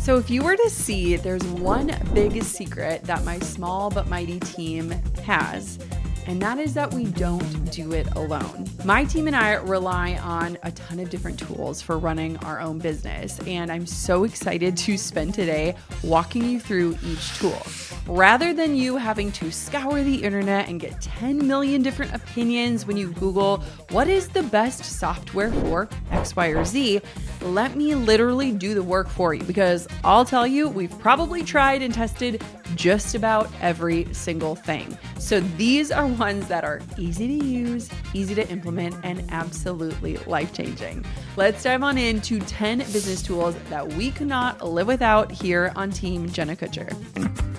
So if you were to see, there's one big secret that my small but mighty team has, and that is that we don't do it alone. My team and I rely on a ton of different tools for running our own business, and I'm so excited to spend today walking you through each tool. Rather than you having to scour the internet and get 10 million different opinions when you Google what is the best software for X, Y, or Z, let me literally do the work for you, because I'll tell you, we've probably tried and tested just about every single thing. So these are ones that are easy to use, easy to implement, and absolutely life-changing. Let's dive on into 10 business tools that we could not live without here on Team Jenna Kutcher.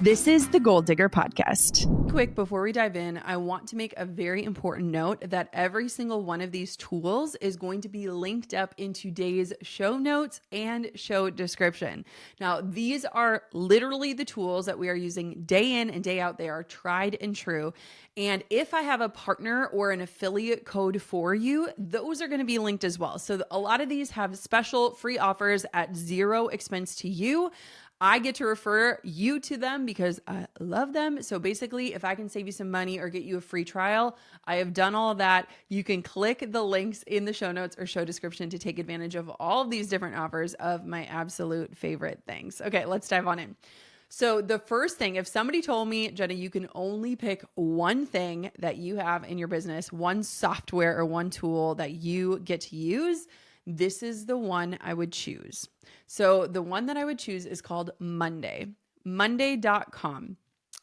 This is the Goal Digger Podcast. Quick, before we dive in, I want to make a very important note that every single one of these tools is going to be linked up in today's show notes and show description. Now, these are literally the tools that we are using day in and day out. They are tried and true. And if I have a partner or an affiliate code for you, those are going to be linked as well. So a lot of these have special free offers at zero expense to you. I get to refer you to them because I love them. So basically, if I can save you some money or get you a free trial, I have done all of that. You can click the links in the show notes or show description to take advantage of all of these different offers of my absolute favorite things. Okay, let's dive on in. So the first thing, if somebody told me, Jenna, you can only pick one thing that you have in your business, one software or one tool that you get to use, this is the one I would choose. So the one that I would choose is called Monday, monday.com.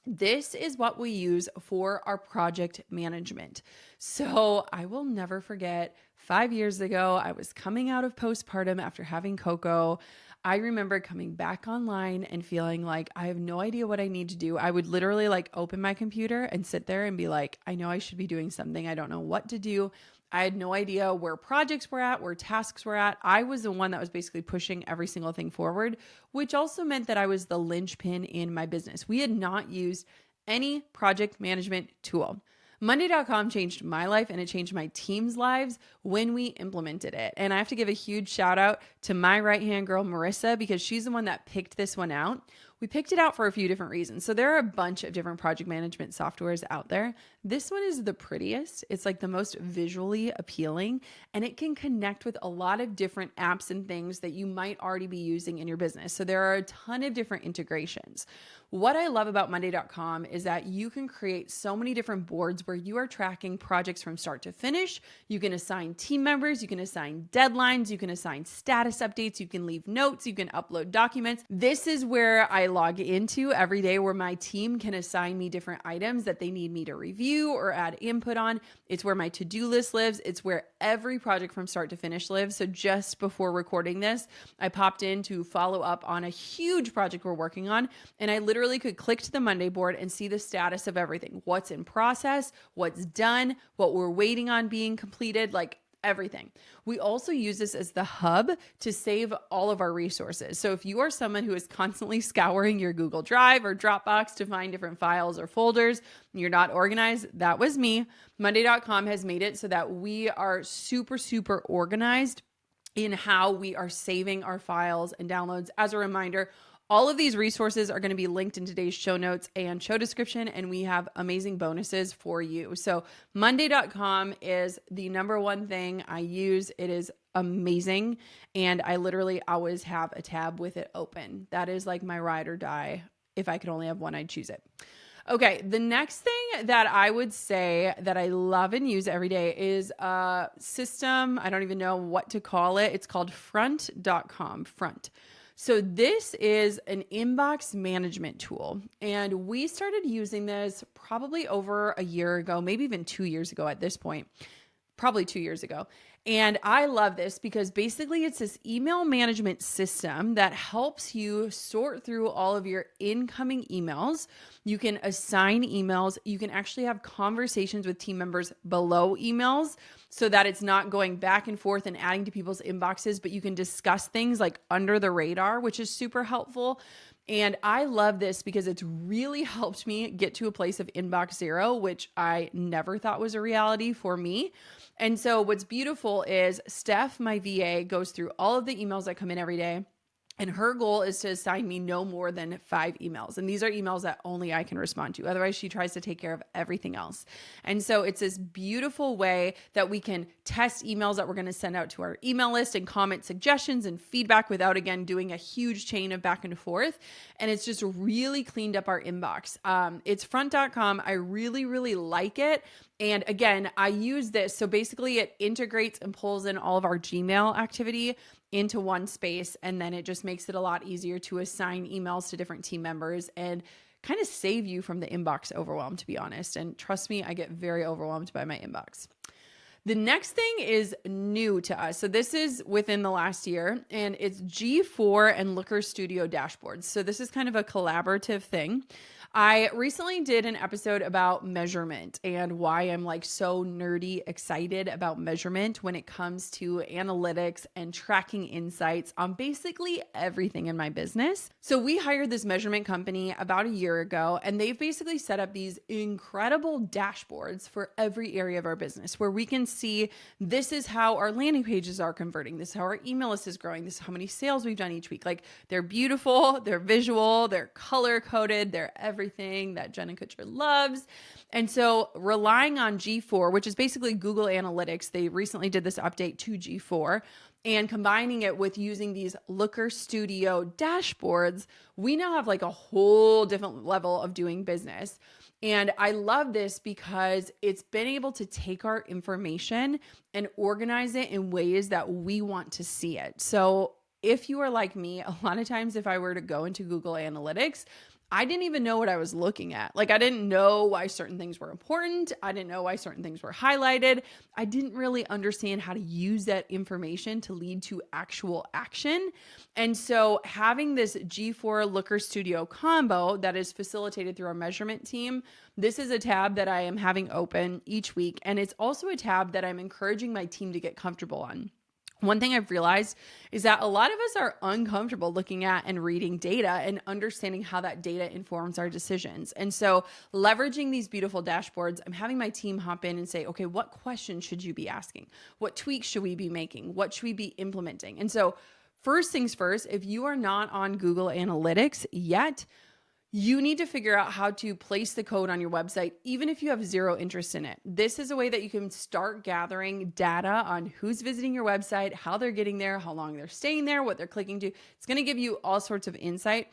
This is what we use for our project management. So I will never forget 5 years ago, I was coming out of postpartum after having Coco. I remember coming back online and feeling like I have no idea what I need to do. I would literally open my computer and sit there and be like, I know I should be doing something. I don't know what to do. I had no idea where projects were at, where tasks were at. I was the one that was basically pushing every single thing forward, which also meant that I was the linchpin in my business. We had not used any project management tool. Monday.com changed my life and it changed my team's lives when we implemented it. And I have to give a huge shout out to my right-hand girl, Marissa, because she's the one that picked this one out. We picked it out for a few different reasons. So there are a bunch of different project management softwares out there. This one is the prettiest. It's the most visually appealing, and it can connect with a lot of different apps and things that you might already be using in your business. So there are a ton of different integrations. What I love about Monday.com is that you can create so many different boards where you are tracking projects from start to finish. You can assign team members, you can assign deadlines, you can assign status updates, you can leave notes, you can upload documents. This is where I log into every day, where my team can assign me different items that they need me to review or add input on. It's where my to-do list lives. It's where every project from start to finish lives. So just before recording this, I popped in to follow up on a huge project we're working on, and I literally could click to the Monday board and see the status of everything, what's in process, what's done, what we're waiting on being completed, everything. We also use this as the hub to save all of our resources. So if you are someone who is constantly scouring your Google Drive or Dropbox to find different files or folders, and you're not organized, that was me. Monday.com has made it so that we are super, super organized in how we are saving our files and downloads. As a reminder, all of these resources are going to be linked in today's show notes and show description, and we have amazing bonuses for you. So Monday.com is the number one thing I use. It is amazing, and I literally always have a tab with it open. That is my ride or die. If I could only have one, I'd choose it. Okay, the next thing that I would say that I love and use every day is a system. I don't even know what to call it. It's called front.com, front. So this is an inbox management tool, and we started using this probably over a year ago, maybe even 2 years ago at this point, probably 2 years ago. And I love this because basically it's this email management system that helps you sort through all of your incoming emails. You can assign emails. You can actually have conversations with team members below emails so that it's not going back and forth and adding to people's inboxes, but you can discuss things under the radar, which is super helpful. And I love this because it's really helped me get to a place of inbox zero, which I never thought was a reality for me. And so what's beautiful is Steph, my VA, goes through all of the emails that come in every day. And her goal is to assign me no more than 5 emails. And these are emails that only I can respond to. Otherwise, she tries to take care of everything else. And so it's this beautiful way that we can test emails that we're going to send out to our email list and comment suggestions and feedback without, again, doing a huge chain of back and forth. And it's just really cleaned up our inbox. It's front.com. I really, really like it. And again, I use this. So basically it integrates and pulls in all of our Gmail activity into one space. And then it just makes it a lot easier to assign emails to different team members and kind of save you from the inbox overwhelm, to be honest. And trust me, I get very overwhelmed by my inbox. The next thing is new to us. So this is within the last year, and it's G4 and Looker Studio dashboards. So this is kind of a collaborative thing. I recently did an episode about measurement and why I'm like so nerdy excited about measurement when it comes to analytics and tracking insights on basically everything in my business. So we hired this measurement company about a year ago, and they've basically set up these incredible dashboards for every area of our business where we can see this is how our landing pages are converting. This is how our email list is growing. This is how many sales we've done each week. Like, they're beautiful, they're visual, they're color coded, they're everything that Jenna Kutcher loves. And so relying on G4, which is basically Google Analytics, they recently did this update to G4, and combining it with using these Looker Studio dashboards, we now have like a whole different level of doing business. And I love this because it's been able to take our information and organize it in ways that we want to see it. So if you are like me, a lot of times if I were to go into Google Analytics, I didn't even know what I was looking at. Like, I didn't know why certain things were important. I didn't know why certain things were highlighted. I didn't really understand how to use that information to lead to actual action. And so having this G4 Looker Studio combo that is facilitated through our measurement team, this is a tab that I am having open each week. And it's also a tab that I'm encouraging my team to get comfortable on. One thing I've realized is that a lot of us are uncomfortable looking at and reading data and understanding how that data informs our decisions. And so leveraging these beautiful dashboards, I'm having my team hop in and say, okay, what questions should you be asking? What tweaks should we be making? What should we be implementing? And so first things first, if you are not on Google Analytics yet, you need to figure out how to place the code on your website, even if you have zero interest in it. This is a way that you can start gathering data on who's visiting your website, how they're getting there, how long they're staying there, what they're clicking to. It's going to give you all sorts of insight.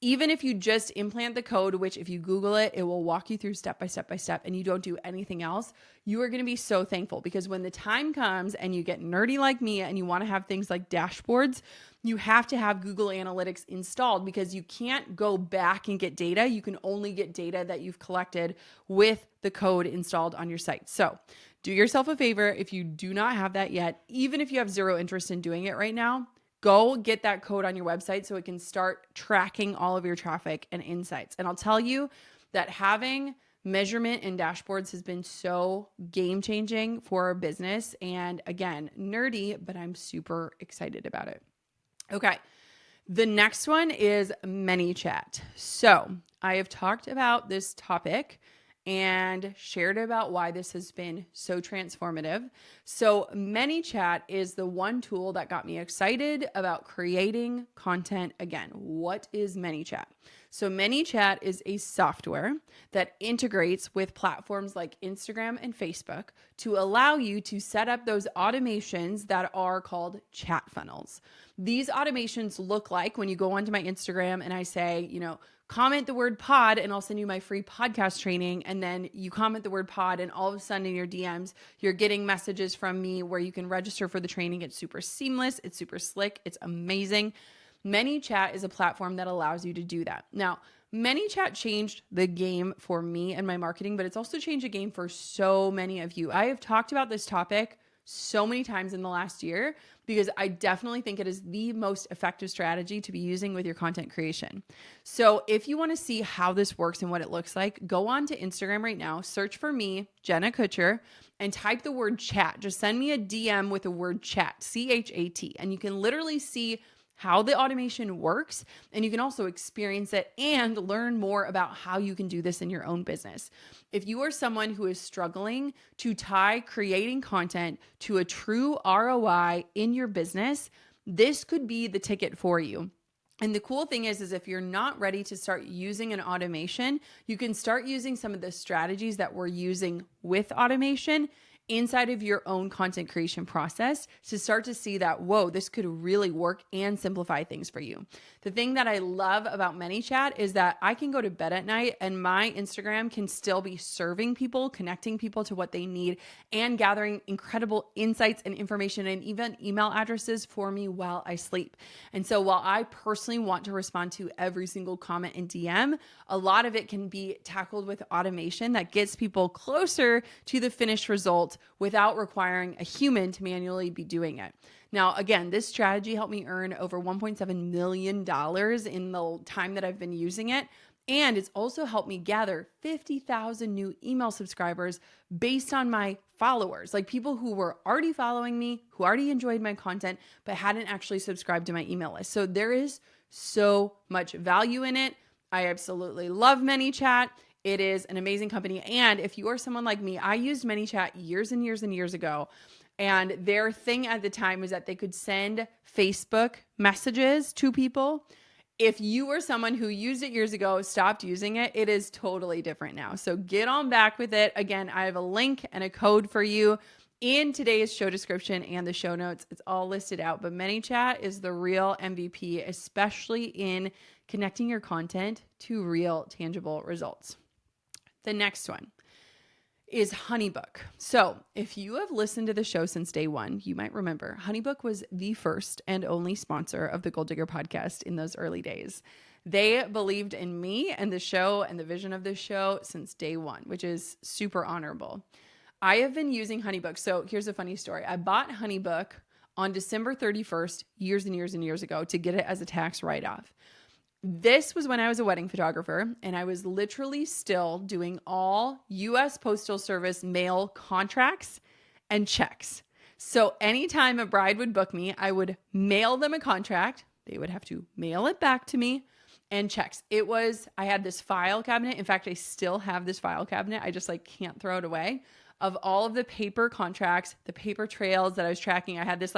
Even if you just implant the code, which if you Google it, it will walk you through step by step by step, and you don't do anything else, you are going to be so thankful, because when the time comes and you get nerdy like me and you want to have things like dashboards, you have to have Google Analytics installed, because you can't go back and get data. You can only get data that you've collected with the code installed on your site. So do yourself a favor. If you do not have that yet, even if you have zero interest in doing it right now, go get that code on your website so it can start tracking all of your traffic and insights. And I'll tell you that having measurement and dashboards has been so game changing for our business. And again, nerdy, but I'm super excited about it. Okay. The next one is ManyChat. So I have talked about this topic and shared about why this has been so transformative. So ManyChat is the one tool that got me excited about creating content again. What is ManyChat? So ManyChat is a software that integrates with platforms like Instagram and Facebook to allow you to set up those automations that are called chat funnels. These automations look like when you go onto my Instagram and I say, comment the word pod and I'll send you my free podcast training. And then you comment the word pod and all of a sudden in your DMs, you're getting messages from me where you can register for the training. It's super seamless. It's super slick. It's amazing. ManyChat is a platform that allows you to do that. Now, ManyChat changed the game for me and my marketing, but it's also changed the game for so many of you. I have talked about this topic so many times in the last year because I definitely think it is the most effective strategy to be using with your content creation. So if you want to see how this works and what it looks like, go on to Instagram right now, search for me, Jenna Kutcher, and type the word chat. Just send me a DM with the word chat, C-H-A-T, and you can literally see how the automation works, and you can also experience it and learn more about how you can do this in your own business. If you are someone who is struggling to tie creating content to a true ROI in your business, this could be the ticket for you. And the cool thing is if you're not ready to start using an automation, you can start using some of the strategies that we're using with automation inside of your own content creation process to start to see that, whoa, this could really work and simplify things for you. The thing that I love about ManyChat is that I can go to bed at night and my Instagram can still be serving people, connecting people to what they need, and gathering incredible insights and information and even email addresses for me while I sleep. And so while I personally want to respond to every single comment and DM, a lot of it can be tackled with automation that gets people closer to the finished result without requiring a human to manually be doing it. Now, again, this strategy helped me earn over $1.7 million in the time that I've been using it. And it's also helped me gather 50,000 new email subscribers based on my followers, like people who were already following me, who already enjoyed my content, but hadn't actually subscribed to my email list. So there is so much value in it. I absolutely love ManyChat. It is an amazing company. And if you are someone like me, I used ManyChat years and years and years ago. And their thing at the time was that they could send Facebook messages to people. If you were someone who used it years ago, stopped using it, it is totally different now. So get on back with it. Again, I have a link and a code for you in today's show description and the show notes. It's all listed out. But ManyChat is the real MVP, especially in connecting your content to real, tangible results. The next one is Honeybook. So if you have listened to the show since day one, you might remember Honeybook was the first and only sponsor of the Goal Digger podcast in those early days. They believed in me and the show and the vision of the show since day one, which is super honorable. I have been using Honeybook. So here's a funny story. I bought Honeybook on December 31st, years and years and years ago, to get it as a tax write-off. This was when I was a wedding photographer and I was literally still doing all U.S. Postal Service mail contracts and checks. So anytime a bride would book me, I would mail them a contract. They would have to mail it back to me, and checks. I had this file cabinet. In fact, I still have this file cabinet. I just can't throw it away, of all of the paper contracts, the paper trails that I was tracking. I had this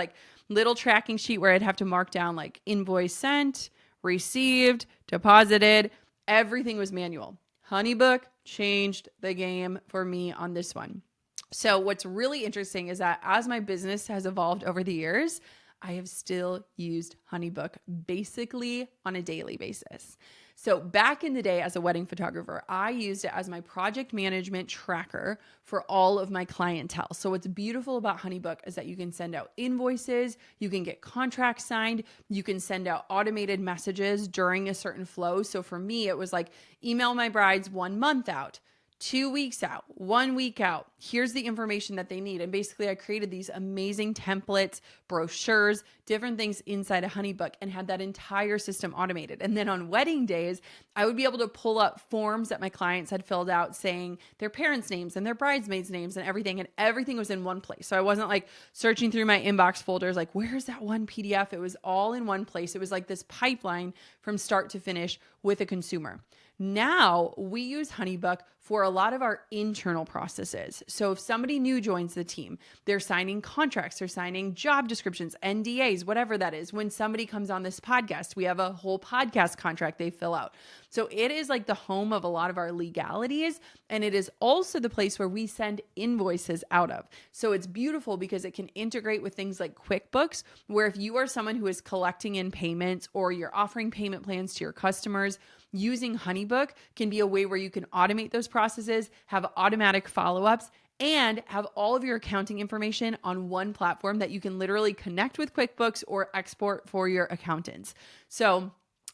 little tracking sheet where I'd have to mark down invoice sent, received, deposited. Everything was manual. Honeybook changed the game for me on this one. So what's really interesting is that as my business has evolved over the years, I have still used Honeybook basically on a daily basis. So back in the day as a wedding photographer, I used it as my project management tracker for all of my clientele. So what's beautiful about Honeybook is that you can send out invoices, you can get contracts signed, you can send out automated messages during a certain flow. So for me, it was email my brides 1 month out, 2 weeks out, 1 week out. Here's the information that they need. And basically I created these amazing templates, brochures, different things inside a Honeybook and had that entire system automated. And then on wedding days, I would be able to pull up forms that my clients had filled out saying their parents' names and their bridesmaids' names and everything was in one place. So I wasn't searching through my inbox folders, where's that one PDF? It was all in one place. It was this pipeline from start to finish with a consumer. Now we use Honeybook for a lot of our internal processes. So if somebody new joins the team, they're signing contracts, they're signing job descriptions, NDAs, whatever that is. When somebody comes on this podcast, we have a whole podcast contract they fill out. So it is the home of a lot of our legalities. And it is also the place where we send invoices out of. So it's beautiful because it can integrate with things like QuickBooks, where if you are someone who is collecting in payments or you're offering payment plans to your customers, using Honeybook can be a way where you can automate those processes, have automatic follow-ups, and have all of your accounting information on one platform that you can literally connect with QuickBooks or export for your accountants. So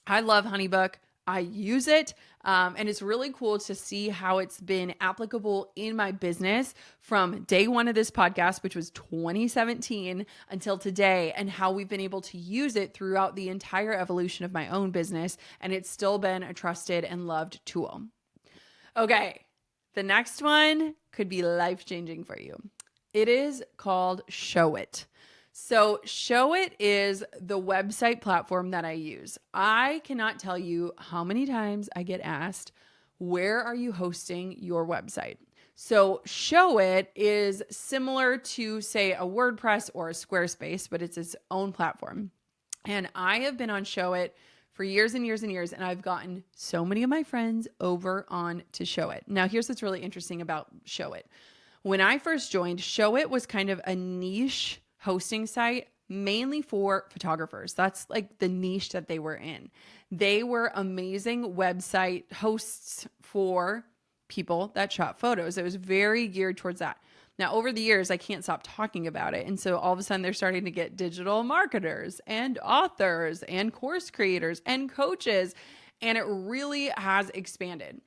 I love Honeybook. I use it. And it's really cool to see how it's been applicable in my business from day one of this podcast, which was 2017 until today, and how we've been able to use it throughout the entire evolution of my own business. And it's still been a trusted and loved tool. Okay. The next one could be life-changing for you. It is called Showit. So Showit is the website platform that I use. I cannot tell you how many times I get asked, where are you hosting your website? So Showit is similar to, say, a WordPress or a Squarespace, but it's its own platform. And I have been on Showit for years and years and years. And I've gotten so many of my friends over on to Showit. Now, here's what's really interesting about Showit. When I first joined, Showit was kind of a niche hosting site mainly for photographers. That's like the niche that they were in. They were amazing website hosts for people that shot photos. It was very geared towards that. Now, over the years, I can't stop talking about it. And so all of a sudden, they're starting to get digital marketers and authors and course creators and coaches. And it really has expanded.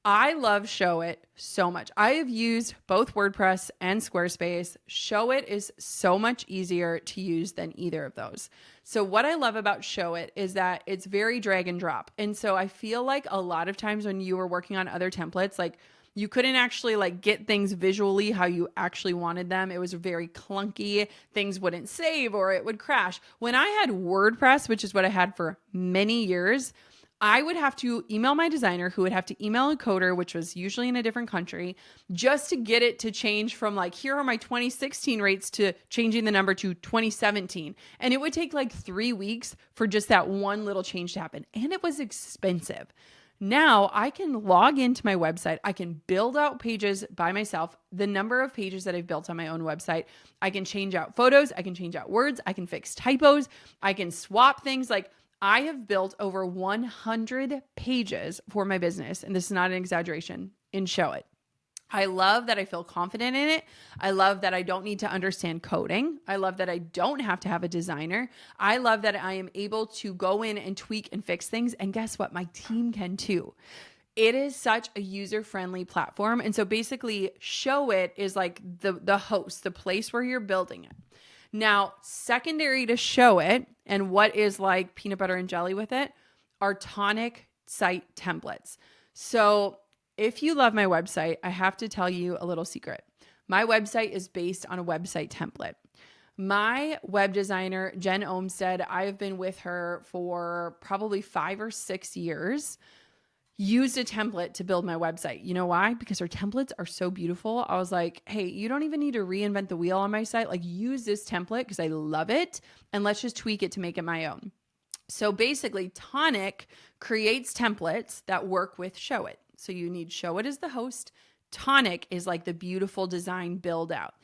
I love Showit so much. I have used both WordPress and Squarespace. Showit is so much easier to use than either of those. So what I love about Showit is that it's very drag and drop. And so I feel like a lot of times when you were working on other templates, like you couldn't actually like get things visually how you actually wanted them. It was very clunky. Things wouldn't save or it would crash. When I had WordPress, which is what I had for many years, I would have to email my designer who would have to email a coder, which was usually in a different country, just to get it to change from like, here are my 2016 rates to changing the number to 2017. And it would take like 3 weeks for just that one little change to happen. And it was expensive. Now I can log into my website. I can build out pages by myself. The number of pages that I've built on my own website, I can change out photos. I can change out words. I can fix typos. I can swap things. Like I have built over 100 pages for my business. And this is not an exaggeration in Showit. I love that I feel confident in it. I love that I don't need to understand coding. I love that I don't have to have a designer. I love that I am able to go in and tweak and fix things. And guess what? My team can too. It is such a user-friendly platform. And so basically Showit is like the host, the place where you're building it. Now, secondary to Showit and what is like peanut butter and jelly with it are tonic site templates. So if you love my website, I have to tell you a little secret. My website is based on a website template. My web designer, Jen Olmstead, I have been with her for probably 5 or 6 years, used a template to build my website. You know why? Because her templates are so beautiful. I was like, hey, you don't even need to reinvent the wheel on my site. Like use this template because I love it. And let's just tweak it to make it my own. So basically Tonic creates templates that work with Showit. So you need Showit as the host. Tonic is like the beautiful design build out.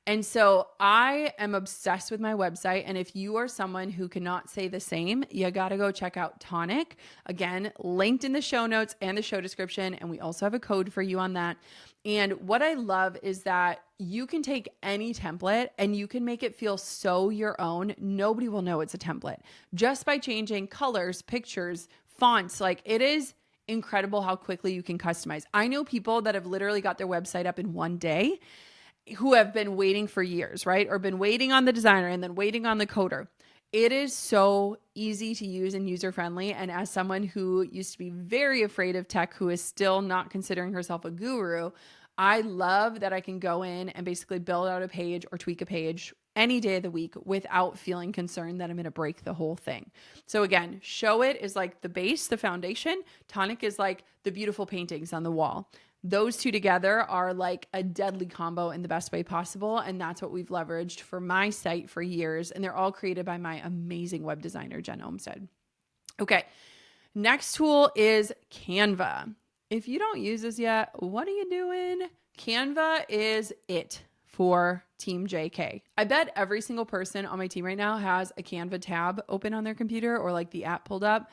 And so I am obsessed with my website. And if you are someone who cannot say the same, you got to go check out Tonic. Again, linked in the show notes and the show description. And we also have a code for you on that. And what I love is that you can take any template and you can make it feel so your own. Nobody will know it's a template just by changing colors, pictures, fonts. Like it is incredible how quickly you can customize. I know people that have literally got their website up in one day who have been waiting for years, right? Or been waiting on the designer and then waiting on the coder. It is so easy to use and user-friendly. And as someone who used to be very afraid of tech, who is still not considering herself a guru, I love that I can go in and basically build out a page or tweak a page any day of the week without feeling concerned that I'm going to break the whole thing. So again, Showit is like the base, the foundation. Tonic is like the beautiful paintings on the wall. Those two together are like a deadly combo in the best way possible. And that's what we've leveraged for my site for years. And they're all created by my amazing web designer, Jenna Olmstead. Okay. Next tool is Canva. If you don't use this yet, what are you doing? Canva is it for Team JK. I bet every single person on my team right now has a Canva tab open on their computer or like the app pulled up.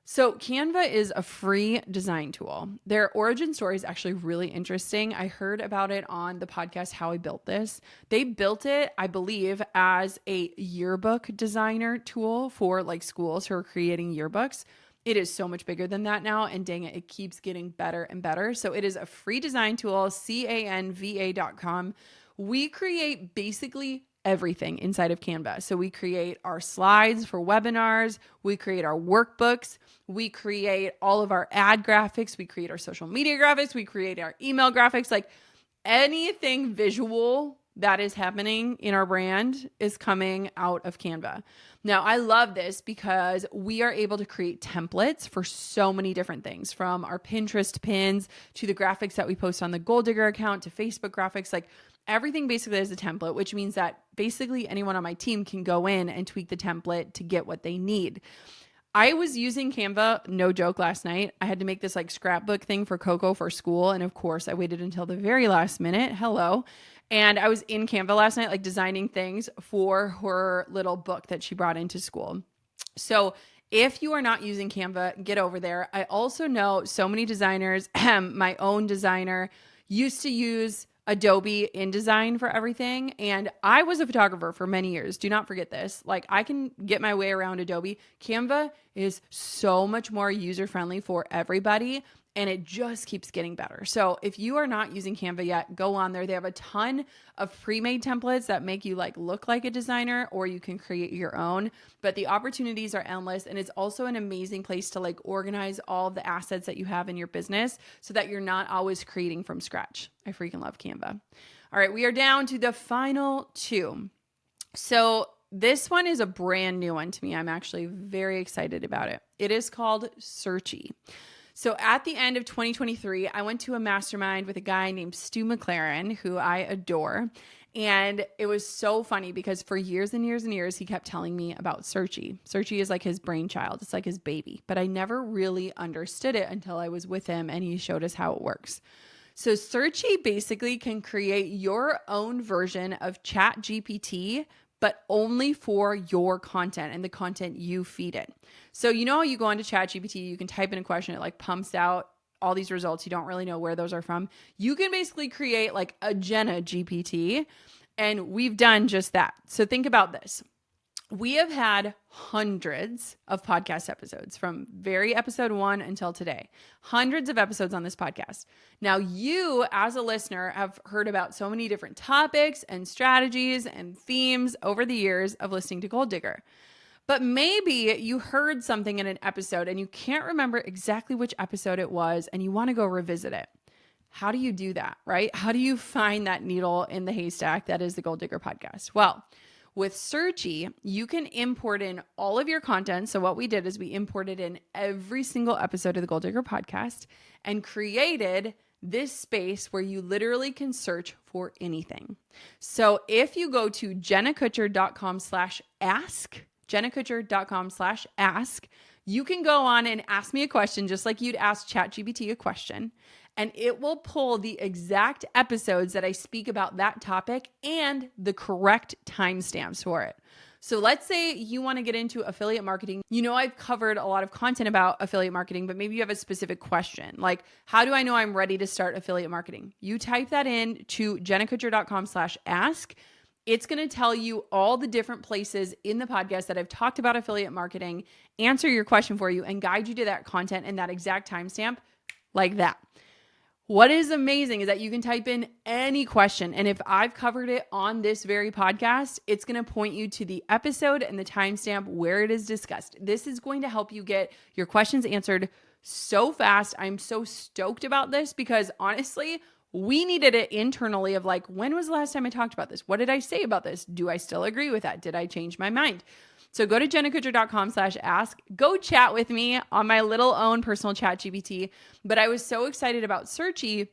So Canva is a free design tool. Their origin story is actually really interesting. I heard about it on the podcast, How I Built This. They built it, I believe, as a yearbook designer tool for like schools who are creating yearbooks. It is so much bigger than that now. And dang it, it keeps getting better and better. So it is a free design tool, canva.com. We create basically everything inside of Canva. So we create our slides for webinars. We create our workbooks. We create all of our ad graphics. We create our social media graphics. We create our email graphics. Like anything visual that is happening in our brand is coming out of Canva. Now, I love this because we are able to create templates for so many different things, from our Pinterest pins to the graphics that we post on the Gold Digger account to Facebook graphics. Like everything basically is a template, which means that basically anyone on my team can go in and tweak the template to get what they need. I was using Canva, no joke, last night. I had to make this like scrapbook thing for Coco for school. And of course, I waited until the very last minute. Hello. And I was in Canva last night, like designing things for her little book that she brought into school. So if you are not using Canva, get over there. I also know so many designers, my own designer used to use Adobe InDesign for everything. And I was a photographer for many years. Do not forget this. Like, I can get my way around Adobe. Canva is so much more user-friendly for everybody, and it just keeps getting better. So if you are not using Canva yet, go on there. They have a ton of pre-made templates that make you like look like a designer, or you can create your own, but the opportunities are endless. And it's also an amazing place to like organize all the assets that you have in your business so that you're not always creating from scratch. I freaking love Canva. All right, we are down to the final two. So this one is a brand new one to me. I'm actually very excited about it. It is called Searchy. So at the end of 2023, I went to a mastermind with a guy named Stu McLaren, who I adore. And it was so funny because for years and years and years, he kept telling me about Searchy. Searchy is like his brainchild. It's like his baby. But I never really understood it until I was with him and he showed us how it works. So Searchy basically can create your own version of ChatGPT, but only for your content and the content you feed it. So you know how you go onto ChatGPT, you can type in a question, it like pumps out all these results. You don't really know where those are from. You can basically create like a Jenna GPT, and we've done just that. So think about this. We have had hundreds of podcast episodes from very episode 1 until today. Hundreds of episodes on this podcast. Now, you as a listener have heard about so many different topics and strategies and themes over the years of listening to Gold Digger. But maybe you heard something in an episode and you can't remember exactly which episode it was and you want to go revisit it. How do you do that, right? How do you find that needle in the haystack that is the Gold Digger podcast? Well, with Searchy, you can import in all of your content. So what we did is we imported in every single episode of the Gold Digger podcast and created this space where you literally can search for anything. So if you go to jennakutcher.com/ask, jennakutcher.com/ask, you can go on and ask me a question just like you'd ask ChatGPT a question. And it will pull the exact episodes that I speak about that topic and the correct timestamps for it. So let's say you want to get into affiliate marketing. You know, I've covered a lot of content about affiliate marketing, but maybe you have a specific question. Like, how do I know I'm ready to start affiliate marketing? You type that in to jennakutcher.com/ask. It's going to tell you all the different places in the podcast that I've talked about affiliate marketing, answer your question for you, and guide you to that content and that exact timestamp like that. What is amazing is that you can type in any question. And if I've covered it on this very podcast, it's going to point you to the episode and the timestamp where it is discussed. This is going to help you get your questions answered so fast. I'm so stoked about this because honestly, we needed it internally of like, when was the last time I talked about this? What did I say about this? Do I still agree with that? Did I change my mind? So go to jennakutcher.com/ask. Go chat with me on my little own personal chat GPT. But I was so excited about Searchy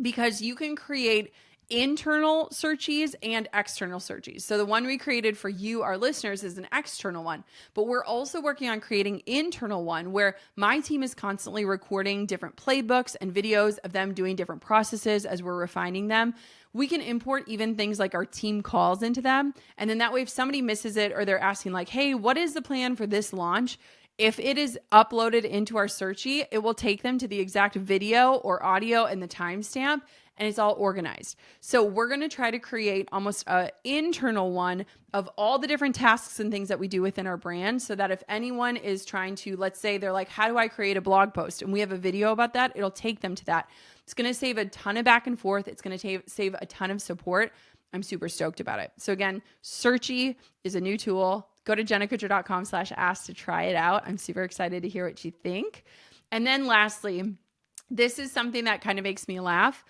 because you can create internal searches and external searches. So the one we created for you, our listeners, is an external one, but we're also working on creating internal one where my team is constantly recording different playbooks and videos of them doing different processes as we're refining them. We can import even things like our team calls into them. And then that way, if somebody misses it or they're asking like, hey, what is the plan for this launch? If it is uploaded into our Searchy, it will take them to the exact video or audio and the timestamp, and it's all organized. So we're going to try to create almost an internal one of all the different tasks and things that we do within our brand so that if anyone is trying to, let's say they're like, how do I create a blog post? And we have a video about that. It'll take them to that. It's going to save a ton of back and forth. It's going to save a ton of support. I'm super stoked about it. So again, Searchy is a new tool. Go to jennakutcher.com/ask to try it out. I'm super excited to hear what you think. And then lastly, this is something that kind of makes me laugh.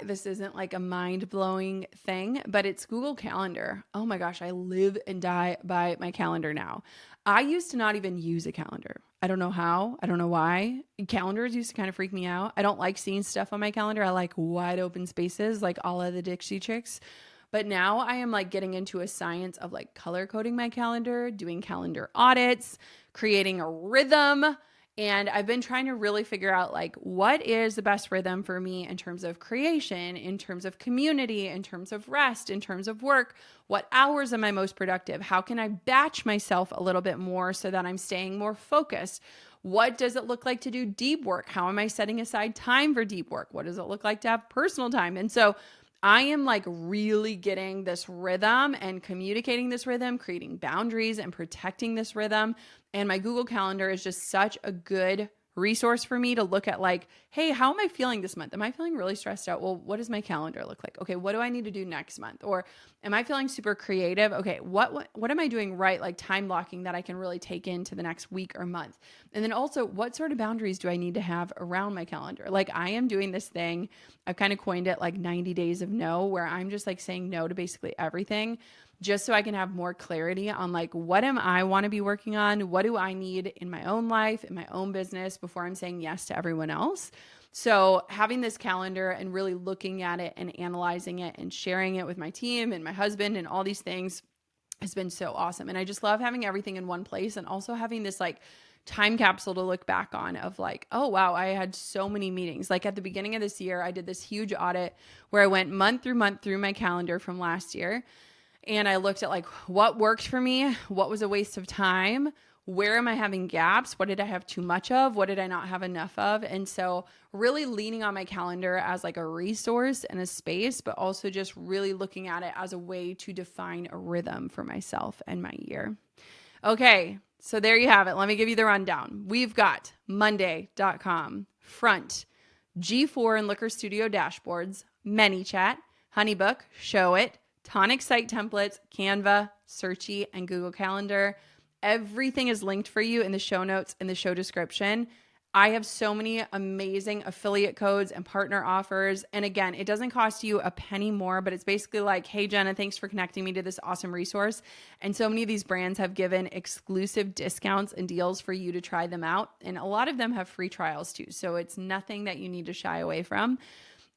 This isn't like a mind-blowing thing, but it's Google Calendar. Oh my gosh, I live and die by my calendar now. I used to not even use a calendar. I don't know how. I don't know why. Calendars used to kind of freak me out. I don't like seeing stuff on my calendar. I like wide open spaces like all of the Dixie Chicks. But now I am like getting into a science of like color coding my calendar, doing calendar audits, creating a rhythm. And I've been trying to really figure out like what is the best rhythm for me in terms of creation, in terms of community, in terms of rest, in terms of work. What hours am I most productive? How can I batch myself a little bit more so that I'm staying more focused? What does it look like to do deep work? How am I setting aside time for deep work? What does it look like to have personal time? And so I am like really getting this rhythm and communicating this rhythm, creating boundaries and protecting this rhythm. And my Google Calendar is just such a good resource for me to look at like, hey, how am I feeling this month? Am I feeling really stressed out? Well, what does my calendar look like? Okay, what do I need to do next month? Or am I feeling super creative? Okay, what am I doing right? Like time blocking that I can really take into the next week or month. And then also, what sort of boundaries do I need to have around my calendar? Like I am doing this thing, I've kind of coined it like 90 days of no, where I'm just like saying no to basically everything, just so I can have more clarity on like, what am I want to be working on? What do I need in my own life, in my own business before I'm saying yes to everyone else? So having this calendar and really looking at it and analyzing it and sharing it with my team and my husband and all these things has been so awesome. And I just love having everything in one place and also having this like time capsule to look back on of like, oh, wow, I had so many meetings. Like at the beginning of this year, I did this huge audit where I went month through my calendar from last year. And I looked at like what worked for me, what was a waste of time, where am I having gaps, what did I have too much of, what did I not have enough of? And so really leaning on my calendar as like a resource and a space, but also just really looking at it as a way to define a rhythm for myself and my year. Okay, so there you have it. Let me give you the rundown. We've got Monday.com, Front, G4 and Liquor Studio dashboards, ManyChat, Honeybook, Showit, Tonic site templates, Canva, Searchy, and Google Calendar. Everything is linked for you in the show notes and the show description. I have so many amazing affiliate codes and partner offers. And again, it doesn't cost you a penny more, but it's basically like, hey, Jenna, thanks for connecting me to this awesome resource. And so many of these brands have given exclusive discounts and deals for you to try them out. And a lot of them have free trials too. So it's nothing that you need to shy away from.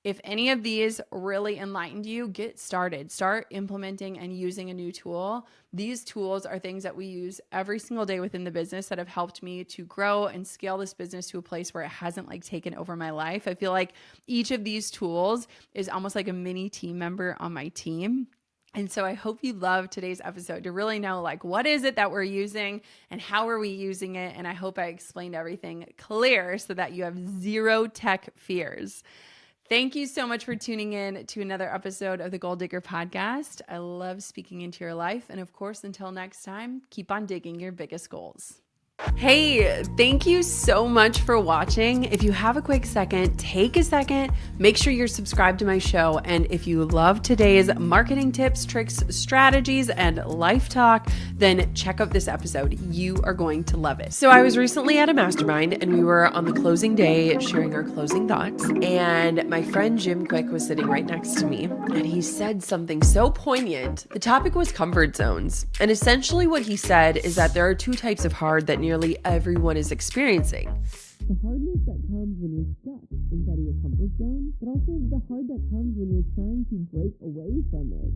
If any of these really enlightened you, get started. Start implementing and using a new tool. These tools are things that we use every single day within the business that have helped me to grow and scale this business to a place where it hasn't like taken over my life. I feel like each of these tools is almost like a mini team member on my team. And so I hope you loved today's episode to really know like what is it that we're using and how are we using it. And I hope I explained everything clear so that you have zero tech fears. Thank you so much for tuning in to another episode of the Goal Digger Podcast. I love speaking into your life. And of course, until next time, keep on digging your biggest goals. Hey, thank you so much for watching. If you have a quick second, take a second, make sure you're subscribed to my show. And if you love today's marketing tips, tricks, strategies, and life talk, then check out this episode. You are going to love it. So I was recently at a mastermind and we were on the closing day sharing our closing thoughts. And my friend Jim Quick was sitting right next to me and he said something so poignant. The topic was comfort zones. And essentially what he said is that there are two types of hard that nearly everyone is experiencing. The hardness that comes when you're stuck inside of your comfort zone, but also the hard that comes when you're trying to break away from it.